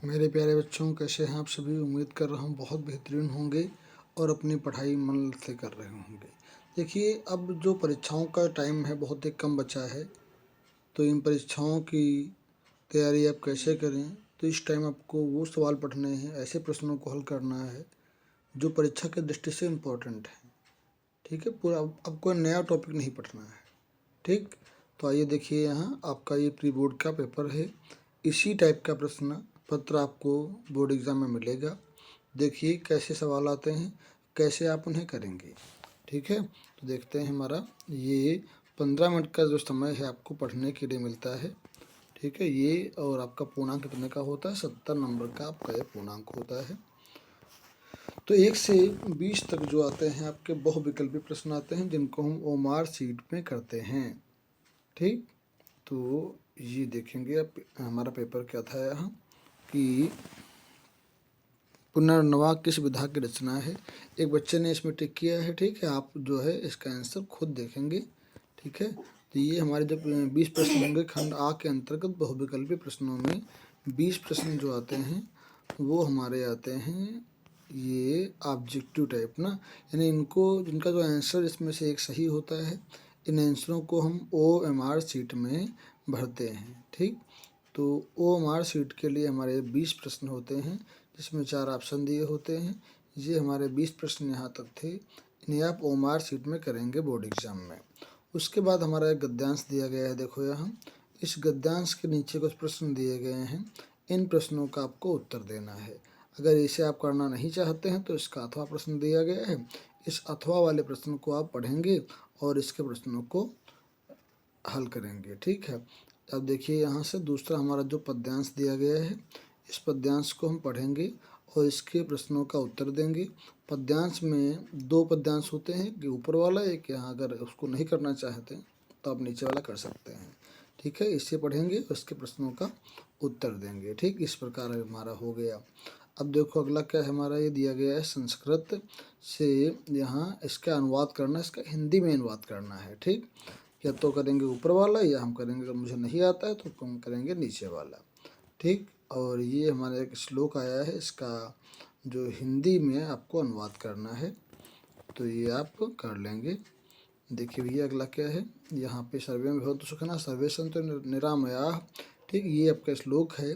मेरे प्यारे बच्चों, कैसे हैं आप सभी। उम्मीद कर रहा हूँ बहुत बेहतरीन होंगे और अपनी पढ़ाई मन से कर रहे होंगे। देखिए, अब जो परीक्षाओं का टाइम है बहुत ही कम बचा है, तो इन परीक्षाओं की तैयारी आप कैसे करें। तो इस टाइम आपको वो सवाल पढ़ने हैं, ऐसे प्रश्नों को हल करना है जो परीक्षा की दृष्टि से इम्पोर्टेंट है। ठीक है, पूरा अब कोई नया टॉपिक नहीं पढ़ना है। ठीक, तो आइए देखिए, यहाँ आपका ये प्री बोर्ड का पेपर है। इसी टाइप का प्रश्न पत्र आपको बोर्ड एग्ज़ाम में मिलेगा। देखिए कैसे सवाल आते हैं, कैसे आप उन्हें करेंगे। ठीक है, तो देखते हैं। हमारा ये 15 मिनट का जो समय है आपको पढ़ने के लिए मिलता है। ठीक है, ये और आपका पूर्णांक कितने का होता है, 70 नंबर का आपका ये पूर्णांक होता है। तो 1 से 20 तक जो आते हैं आपके बहुविकल्पी प्रश्न आते हैं, जिनको हम ओमार शीट में करते हैं। ठीक, तो ये देखेंगे अब हमारा पेपर क्या था यहाँ कि पुनर्नवा किस विधा की रचना है। एक बच्चे ने इसमें टिक किया है। ठीक है, आप जो है इसका आंसर खुद देखेंगे। ठीक है, तो ये हमारे जब 20 प्रश्न होंगे खंड आ के अंतर्गत बहुविकल्पी प्रश्नों में 20 प्रश्न जो आते हैं वो हमारे आते हैं ये ऑब्जेक्टिव टाइप ना, यानी इनको जिनका जो आंसर इसमें से एक सही होता है, इन आंसरों को हम OMR शीट में भरते हैं। ठीक, तो OMR शीट के लिए हमारे 20 प्रश्न होते हैं, जिसमें 4 ऑप्शन दिए होते हैं। ये हमारे 20 प्रश्न यहाँ तक थे, इन्हें आप OMR शीट में करेंगे बोर्ड एग्जाम में। उसके बाद हमारा एक गद्यांश दिया गया है। देखो यहाँ इस गद्यांश के नीचे कुछ प्रश्न दिए गए हैं, इन प्रश्नों का आपको उत्तर देना है। अगर इसे आप करना नहीं चाहते हैं तो इसका अथवा प्रश्न दिया गया है, इस अथवा वाले प्रश्न को आप पढ़ेंगे और इसके प्रश्नों को हल करेंगे। ठीक है, अब देखिए यहाँ से दूसरा हमारा जो पद्यांश दिया गया है, इस पद्यांश को हम पढ़ेंगे और इसके प्रश्नों का उत्तर देंगे। पद्यांश में 2 पद्यांश होते हैं कि ऊपर वाला, एक यहाँ अगर उसको नहीं करना चाहते तो आप नीचे वाला कर सकते हैं। ठीक है, इसे पढ़ेंगे और इसके प्रश्नों का उत्तर देंगे। ठीक, इस प्रकार हमारा हो गया। अब देखो अगला क्या है हमारा, ये दिया गया है संस्कृत से यहाँ इसका अनुवाद करना, इसका हिंदी में अनुवाद करना है। ठीक, या तो करेंगे ऊपर वाला या हम करेंगे, अगर मुझे नहीं आता है तो हम करेंगे नीचे वाला। ठीक, और ये हमारा एक श्लोक आया है, इसका जो हिंदी में आपको अनुवाद करना है, तो ये आप कर लेंगे। देखिए भैया अगला क्या है, यहाँ पे सर्वे में भवन्तु सुखिनः सर्वे सन्तु निरामयाः। ठीक, ये आपका श्लोक है,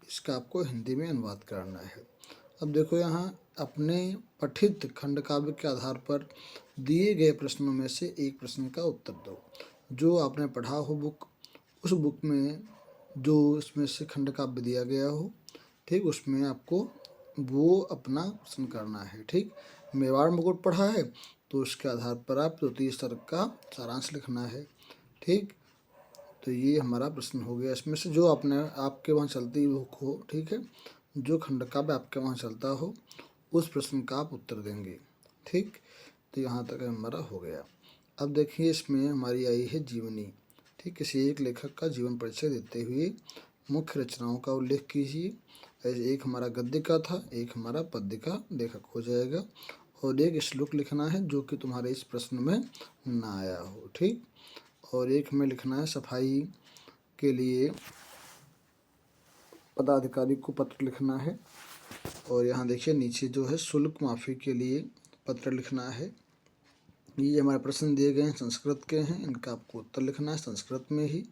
इसका आपको हिंदी में अनुवाद करना है। अब देखो यहाँ अपने पठित खंड काव्य के आधार पर दिए गए प्रश्नों में से एक प्रश्न का उत्तर दो। जो आपने पढ़ा हो बुक, उस बुक में जो इसमें से खंड काव्य दिया गया हो, ठीक, उसमें आपको वो अपना प्रश्न करना है। ठीक, मेवाड़ मुकुट पढ़ा है तो उसके आधार पर आप द्वितीय स्तर का सारांश लिखना है। ठीक, तो ये हमारा प्रश्न हो गया। इसमें से जो आपके वहाँ चलती बुक हो, ठीक है, जो खंड काव्य आपके वहाँ चलता हो उस प्रश्न का आप उत्तर देंगे। ठीक, तो यहाँ तक हमारा हो गया। अब देखिए इसमें हमारी आई है जीवनी। ठीक, किसी एक लेखक का जीवन परिचय देते हुए मुख्य रचनाओं का उल्लेख कीजिए। ऐसे एक हमारा गद्य का था, एक हमारा पद्य का लेखक हो जाएगा, और एक श्लोक लिखना है जो कि तुम्हारे इस प्रश्न में ना आया हो। ठीक, और एक हमें लिखना है सफाई के लिए पदाधिकारी को पत्र लिखना है, और यहाँ देखिए नीचे जो है शुल्क माफ़ी के लिए पत्र लिखना है। ये हमारे प्रश्न दिए गए हैं, संस्कृत के हैं, इनका आपको उत्तर लिखना है संस्कृत में ही।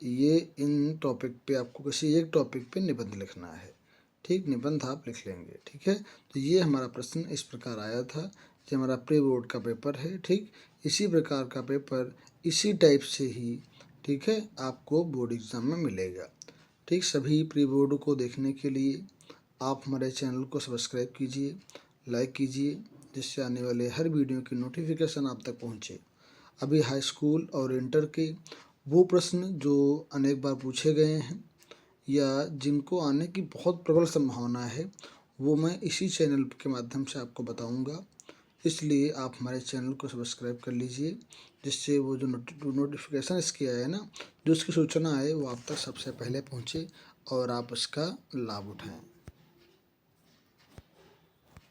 ये इन टॉपिक पे आपको किसी एक टॉपिक पे निबंध लिखना है। ठीक, निबंध आप लिख लेंगे। ठीक है, तो ये हमारा प्रश्न इस प्रकार आया था। ये हमारा प्री बोर्ड का पेपर है। ठीक, इसी प्रकार का पेपर इसी टाइप से ही, ठीक है, आपको बोर्ड एग्ज़ाम में मिलेगा। ठीक, सभी प्री बोर्ड को देखने के लिए आप हमारे चैनल को सब्सक्राइब कीजिए, लाइक कीजिए, जिससे आने वाले हर वीडियो की नोटिफिकेशन आप तक पहुंचे। अभी हाई स्कूल और इंटर के वो प्रश्न जो अनेक बार पूछे गए हैं या जिनको आने की बहुत प्रबल संभावना है, वो मैं इसी चैनल के माध्यम से आपको बताऊंगा। इसलिए आप हमारे चैनल को सब्सक्राइब कर लीजिए, जिससे वो जो नोटिफिकेशन इसकी आए ना, जो इसकी सूचना आए वो आप तक सबसे पहले पहुँचे और आप इसका लाभ उठाएँ।